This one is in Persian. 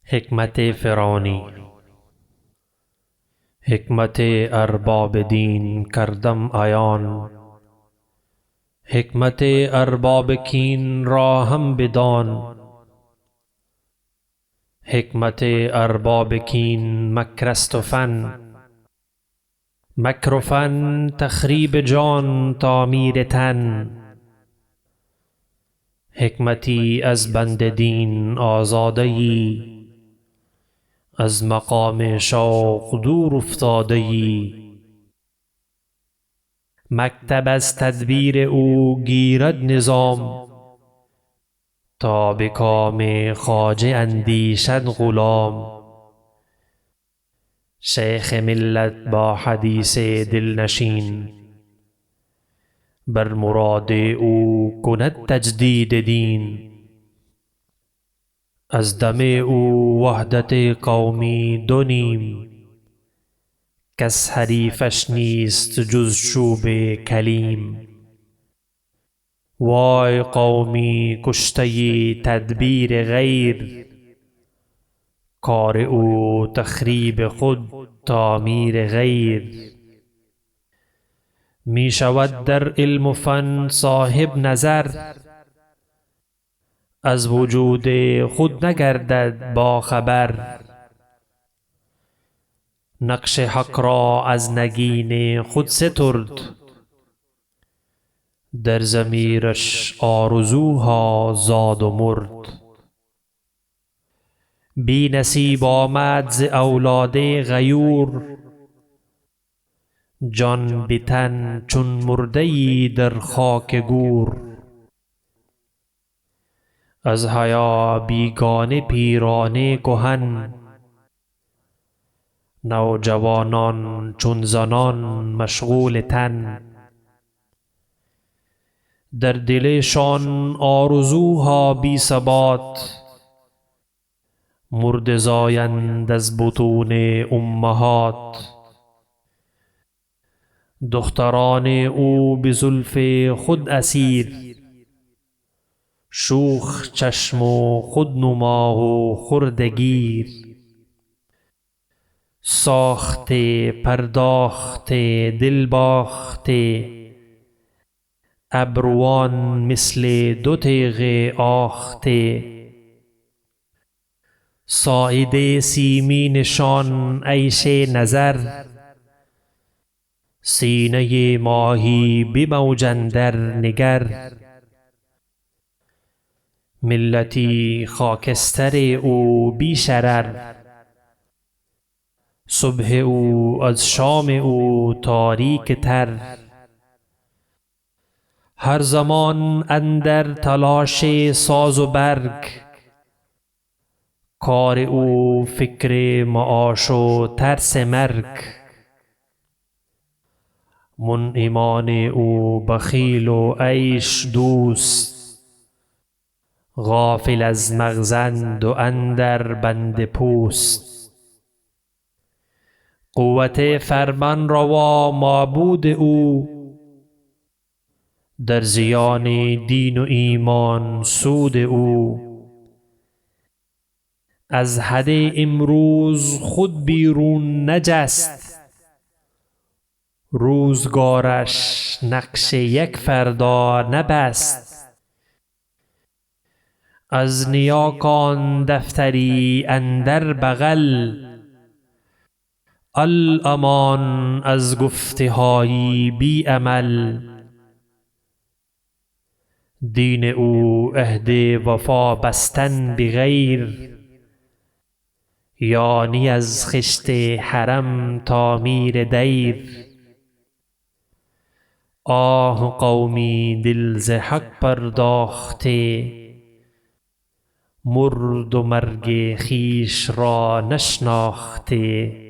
حکمت فرعونی. حکمت ارباب دین کردم عیان، حکمت ارباب کین را هم بدان. حکمت ارباب کین مکر است و فن، مکر و فن تخریب جان تعمیر تن. حکمتی از بند دین آزاده یی، از مقام شوق دور افتاده یی. مکتب از تدبیر او گیرد نظام، تا به کام خواجه اندیشد غلام. شیخ ملت با حدیث دلنشین، بر مراد او کند تجدید دین. از دم او وحدت قومی دو نیم، کس حریفش نیست جز چوب کلیم. وای قومی کشته تدبیر غیر، کار او تخریب خود تعمیر غیر. می شود در علم و فن صاحب نظر، از وجود خود نگردد با خبر. نقش حق را از نگین خود سترد، در ضمیرش آرزوها زاد و مرد. بی نصیب آمد ز اولاد غیور، جان به تن چون مرده یی در خاک گور. از حیا بیگانه پیران کهن، نوجوانان چون زنان مشغول تن. در دلشان آرزوها بی ثبات، مرده زایند از بطون امهات. دختران او به زلف خود اسیر، شوخ چشم و خودنما و خرده گیر. ساخته پرداخته دل باخته، ابروان مثل دو تیغ آخته. ساعد سیمین شان عیش نظر، سینه ماهی به موج اندر نگر. ملتی خاکستر او بی شرر، صبح او از شام او تاریک تر. هر زمان اندر تلاش ساز و برگ، کار او فکر معاش و ترس مرگ. منعمان او بخیل و عیش دوست، غافل از مغزند و اندر بند پوست. قوت فرمان روا معبود او، در زیان دین و ایمان سود او. از حد امروز خود بیرون نجست، روزگارش نقش یک فردا نبست. از نیاکان دفتری اندر بغل، الامان از گفته های بی عمل. دین او عهد وفا بستن بغیر، یعنی از خشت حرم تعمیر دیر. آه قومی دل ز حق پرداخته، مرد و مرگ خویش را نشناخته.